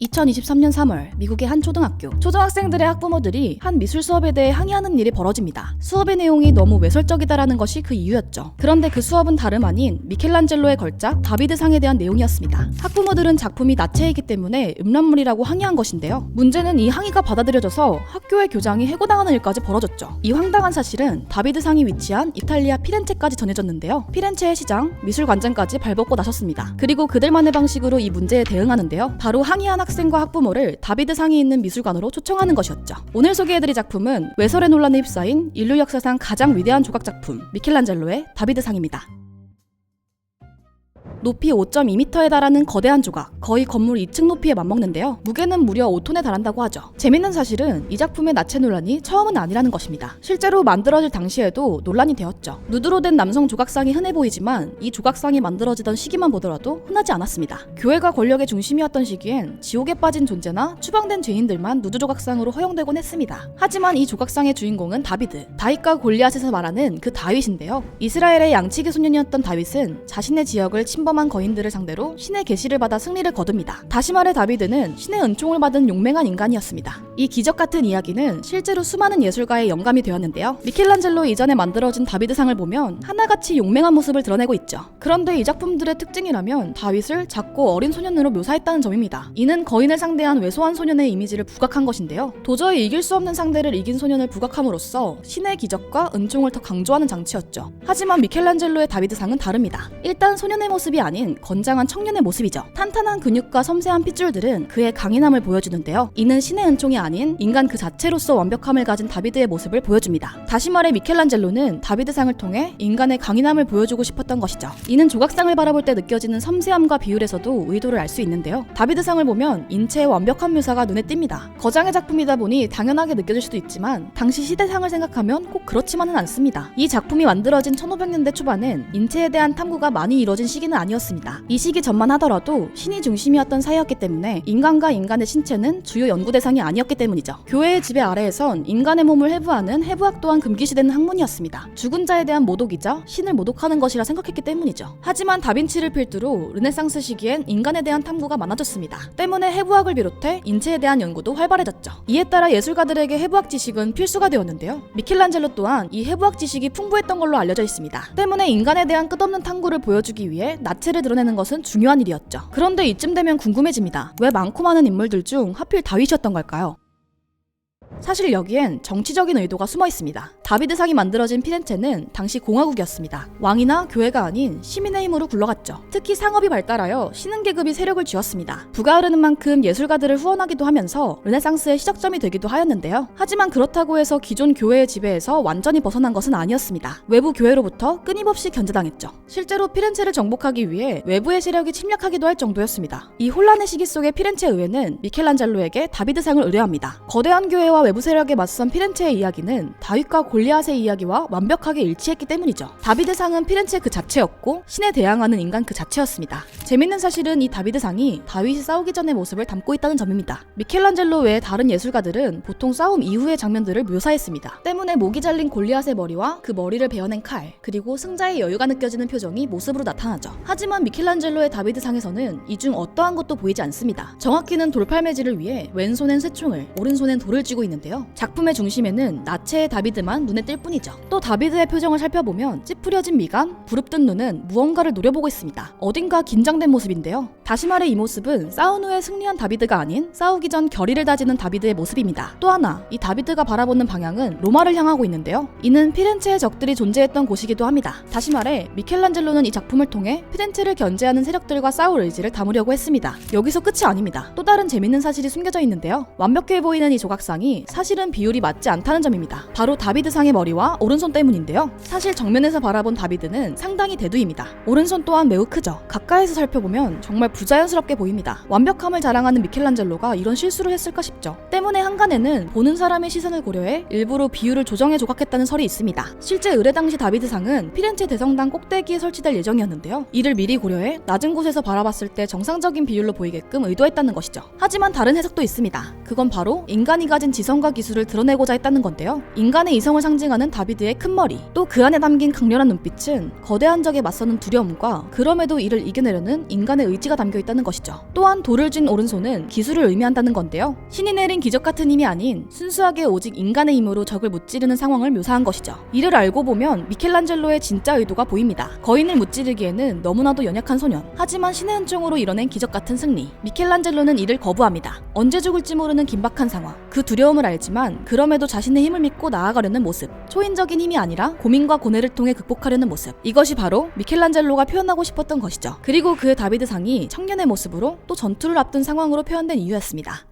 2023년 3월 미국의 한 초등학생들의 학부모들이 한 미술 수업에 대해 항의하는 일이 벌어집니다. 수업의 내용이 너무 외설적이다라는 것이 그 이유였죠. 그런데 그 수업은 다름 아닌 미켈란젤로의 걸작 다비드상에 대한 내용이었습니다. 학부모들은 작품이 나체이기 때문에 음란물이라고 항의한 것인데요. 문제는 이 항의가 받아들여져서 학교의 교장이 해고당하는 일까지 벌어졌죠. 이 황당한 사실은 다비드상이 위치한 이탈리아 피렌체까지 전해졌는데요. 피렌체의 시장, 미술관장까지 발벗고 나섰습니다. 그리고 그들만의 방식으로 이 문제에 대응하는데요. 바로 항의한 학생과 학부모를 다비드상이 있는 미술관으로 초청하는 것이었죠. 오늘 소개해드릴 작품은 외설의 논란에 휩싸인 인류 역사상 가장 위대한 조각 작품 미켈란젤로의 다비드상입니다. 높이 5.2m에 달하는 거대한 조각, 거의 건물 2층 높이에 맞먹는데요. 무게는 무려 5톤에 달한다고 하죠. 재밌는 사실은 이 작품의 나체 논란이 처음은 아니라는 것입니다. 실제로 만들어질 당시에도 논란이 되었죠. 누드로 된 남성 조각상이 흔해 보이지만 이 조각상이 만들어지던 시기만 보더라도 흔하지 않았습니다. 교회가 권력의 중심이었던 시기엔 지옥에 빠진 존재나 추방된 죄인들만 누드 조각상으로 허용되곤 했습니다. 하지만 이 조각상의 주인공은 다비드, 다윗과 골리앗에서 말하는 그 다윗인데요. 이스라엘의 양치기 소년이었던 다윗은 자신의 지역을 침범한 거인들을 상대로 신의 계시를 받아 승리를 거둡니다. 다시 말해 다비드는 신의 은총을 받은 용맹한 인간이었습니다. 이 기적 같은 이야기는 실제로 수많은 예술가의 영감이 되었는데요. 미켈란젤로 이전에 만들어진 다비드상을 보면 하나같이 용맹한 모습을 드러내고 있죠. 그런데 이 작품들의 특징이라면 다윗을 작고 어린 소년으로 묘사했다는 점입니다. 이는 거인을 상대한 왜소한 소년의 이미지를 부각한 것인데요. 도저히 이길 수 없는 상대를 이긴 소년을 부각함으로써 신의 기적과 은총을 더 강조하는 장치였죠. 하지만 미켈란젤로의 다비드상은 다릅니다. 일단 소년의 모습이 아닌 건장한 청년의 모습이죠. 탄탄한 근육과 섬세한 핏줄들은 그의 강인함을 보여주는데요. 이는 신의 은총이 아닌 인간 그 자체로서 완벽함을 가진 다비드의 모습을 보여줍니다. 다시 말해 미켈란젤로는 다비드상을 통해 인간의 강인함을 보여주고 싶었던 것이죠. 이는 조각상을 바라볼 때 느껴지는 섬세함과 비율에서도 의도를 알 수 있는데요. 다비드상을 보면 인체의 완벽한 묘사가 눈에 띕니다. 거장의 작품이다 보니 당연하게 느껴질 수도 있지만 당시 시대상을 생각하면 꼭 그렇지만은 않습니다. 이 작품이 만들어진 1500년대 초반엔 인체에 대한 탐구가 많이 이루어진 시기는 아니었습니다. 이 시기 전만 하더라도 신이 중심이었던 사회였기 때문에 인간과 인간의 신체는 주요 연구 대상이 아니었기 때문이죠. 교회의 지배 아래에선 인간의 몸을 해부하는 해부학 또한 금기시되는 학문이었습니다. 죽은 자에 대한 모독이자 신을 모독하는 것이라 생각했기 때문이죠. 하지만 다빈치를 필두로 르네상스 시기엔 인간에 대한 탐구가 많아졌습니다. 때문에 해부학을 비롯해 인체에 대한 연구도 활발해졌죠. 이에 따라 예술가들에게 해부학 지식은 필수가 되었는데요. 미켈란젤로 또한 이 해부학 지식이 풍부했던 걸로 알려져 있습니다. 때문에 인간에 대한 끝없는 탐구를 보여주기 위해 나체를 드러내는 것은 중요한 일이었죠. 그런데 이쯤 되면 궁금해집니다. 왜 많고 많은 인물들 중 하필 다윗이었던 걸까요? 사실 여기엔 정치적인 의도가 숨어 있습니다. 다비드상이 만들어진 피렌체는 당시 공화국이었습니다. 왕이나 교회가 아닌 시민의 힘으로 굴러갔죠. 특히 상업이 발달하여 신흥계급이 세력을 쥐었습니다. 부가 흐르는 만큼 예술가들을 후원하기도 하면서 르네상스의 시작점이 되기도 하였는데요. 하지만 그렇다고 해서 기존 교회의 지배에서 완전히 벗어난 것은 아니었습니다. 외부 교회로부터 끊임없이 견제당했죠. 실제로 피렌체를 정복하기 위해 외부의 세력이 침략하기도 할 정도였습니다. 이 혼란의 시기 속에 피렌체 의회는 미켈란젤로에게 다비드상을 의뢰합니다. 거대한 교회와 외부 세력에 맞선 피렌체의 이야기는 다윗과 골리앗의 이야기와 완벽하게 일치했기 때문이죠. 다비드상은 피렌체 그 자체였고 신에 대항하는 인간 그 자체였습니다. 재밌는 사실은 이 다비드상이 다윗이 싸우기 전의 모습을 담고 있다는 점입니다. 미켈란젤로 외에 다른 예술가들은 보통 싸움 이후의 장면들을 묘사했습니다. 때문에 목이 잘린 골리앗의 머리와 그 머리를 베어낸 칼, 그리고 승자의 여유가 느껴지는 표정이 모습으로 나타나죠. 하지만 미켈란젤로의 다비드상에서는 이 중 어떠한 것도 보이지 않습니다. 정확히는 돌팔매질을 위해 왼손엔 쇠총을, 오른손엔 돌을 쥐고 있는데요. 작품의 중심에는 나체의 다비드만 눈에 띌 뿐이죠. 또 다비드의 표정을 살펴보면 찌푸려진 미간, 부릅뜬 눈은 무언가를 노려보고 있습니다. 어딘가 긴장된 모습인데요. 다시 말해 이 모습은 싸운 후에 승리한 다비드가 아닌 싸우기 전 결의를 다지는 다비드의 모습입니다. 또 하나, 이 다비드가 바라보는 방향은 로마를 향하고 있는데요. 이는 피렌체의 적들이 존재했던 곳이기도 합니다. 다시 말해 미켈란젤로는 이 작품을 통해 피렌체를 견제하는 세력들과 싸울 의지를 담으려고 했습니다. 여기서 끝이 아닙니다. 또 다른 재밌는 사실이 숨겨져 있는데요. 완벽해 보이는 이 조각상이 사실은 비율이 맞지 않다는 점입니다. 바로 다비드상의 머리와 오른손 때문인데요. 사실 정면에서 바라본 다비드는 상당히 대두입니다. 오른손 또한 매우 크죠. 가까이서 살펴보면 정말 부자연스럽게 보입니다. 완벽함을 자랑하는 미켈란젤로가 이런 실수를 했을까 싶죠. 때문에 한간에는 보는 사람의 시선을 고려해 일부러 비율을 조정해 조각했다는 설이 있습니다. 실제 의뢰 당시 다비드상은 피렌체 대성당 꼭대기에 설치될 예정이었는데요. 이를 미리 고려해 낮은 곳에서 바라봤을 때 정상적인 비율로 보이게끔 의도했다는 것이죠. 하지만 다른 해석도 있습니다. 그건 바로 인간이 가진 지성과 기술을 드러내고자 했다는 건데요. 인간의 이성을 상징하는 다비드의 큰 머리, 또 그 안에 담긴 강렬한 눈빛은 거대한 적에 맞서는 두려움과 그럼에도 이를 이겨내려는 인간의 의지가 담겨 담겨 있다는 것이죠. 또한 돌을 쥔 오른손은 기술을 의미한다는 건데요. 신이 내린 기적 같은 힘이 아닌 순수하게 오직 인간의 힘으로 적을 무찌르는 상황을 묘사한 것이죠. 이를 알고 보면 미켈란젤로의 진짜 의도가 보입니다. 거인을 무찌르기에는 너무나도 연약한 소년, 하지만 신의 은총으로 이뤄낸 기적 같은 승리. 미켈란젤로는 이를 거부합니다. 언제 죽을지 모르는 긴박한 상황, 그 두려움을 알지만 그럼에도 자신의 힘을 믿고 나아가려는 모습, 초인적인 힘이 아니라 고민과 고뇌를 통해 극복하려는 모습, 이것이 바로 미켈란젤로가 표현하고 싶었던 것이죠. 그리고 그의 다비드상이 청년의 모습으로 또 전투를 앞둔 상황으로 표현된 이유였습니다.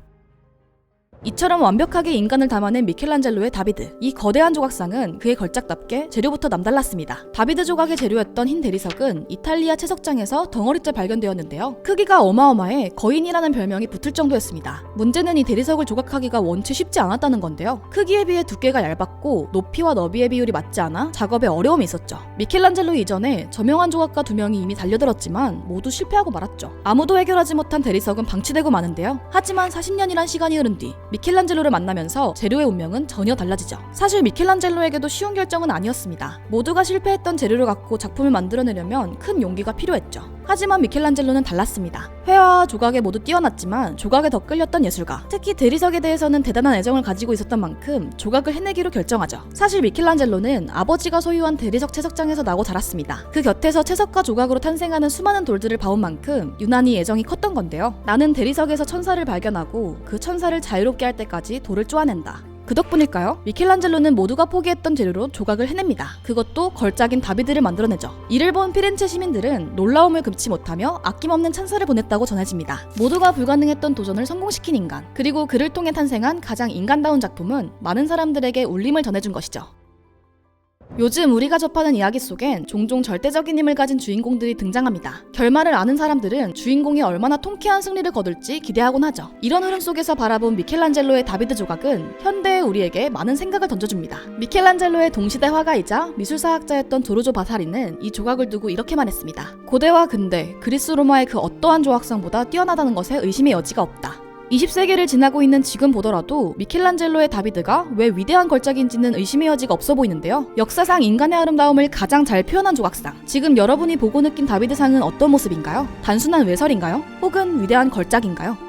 이처럼 완벽하게 인간을 담아낸 미켈란젤로의 다비드. 이 거대한 조각상은 그의 걸작답게 재료부터 남달랐습니다. 다비드 조각의 재료였던 흰 대리석은 이탈리아 채석장에서 덩어리째 발견되었는데요. 크기가 어마어마해 거인이라는 별명이 붙을 정도였습니다. 문제는 이 대리석을 조각하기가 원체 쉽지 않았다는 건데요. 크기에 비해 두께가 얇았고 높이와 너비의 비율이 맞지 않아 작업에 어려움이 있었죠. 미켈란젤로 이전에 저명한 조각가 2명이 이미 달려들었지만 모두 실패하고 말았죠. 아무도 해결하지 못한 대리석은 방치되고 마는데요. 하지만 40년이란 시간이 흐른 뒤 미켈란젤로를 만나면서 재료의 운명은 전혀 달라지죠. 사실 미켈란젤로에게도 쉬운 결정은 아니었습니다. 모두가 실패했던 재료를 갖고 작품을 만들어내려면 큰 용기가 필요했죠. 하지만 미켈란젤로는 달랐습니다. 회화와 조각에 모두 뛰어났지만 조각에 더 끌렸던 예술가, 특히 대리석에 대해서는 대단한 애정을 가지고 있었던 만큼 조각을 해내기로 결정하죠. 사실 미켈란젤로는 아버지가 소유한 대리석 채석장에서 나고 자랐습니다. 그 곁에서 채석과 조각으로 탄생하는 수많은 돌들을 봐온 만큼 유난히 애정이 컸던 건데요. 나는 대리석에서 천사를 발견하고 그 천사를 자유롭게 할 때까지 돌을 쪼아낸다. 그 덕분일까요? 미켈란젤로는 모두가 포기했던 재료로 조각을 해냅니다. 그것도 걸작인 다비드를 만들어내죠. 이를 본 피렌체 시민들은 놀라움을 금치 못하며 아낌없는 찬사를 보냈다고 전해집니다. 모두가 불가능했던 도전을 성공시킨 인간, 그리고 그를 통해 탄생한 가장 인간다운 작품은 많은 사람들에게 울림을 전해준 것이죠. 요즘 우리가 접하는 이야기 속엔 종종 절대적인 힘을 가진 주인공들이 등장합니다. 결말을 아는 사람들은 주인공이 얼마나 통쾌한 승리를 거둘지 기대하곤 하죠. 이런 흐름 속에서 바라본 미켈란젤로의 다비드 조각은 현대의 우리에게 많은 생각을 던져줍니다. 미켈란젤로의 동시대 화가이자 미술사학자였던 도르조 바사리는 이 조각을 두고 이렇게 말했습니다. 고대와 근대, 그리스 로마의 그 어떠한 조각상보다 뛰어나다는 것에 의심의 여지가 없다. 20세기를 지나고 있는 지금 보더라도 미켈란젤로의 다비드가 왜 위대한 걸작인지는 의심의 여지가 없어 보이는데요. 역사상 인간의 아름다움을 가장 잘 표현한 조각상. 지금 여러분이 보고 느낀 다비드상은 어떤 모습인가요? 단순한 외설인가요? 혹은 위대한 걸작인가요?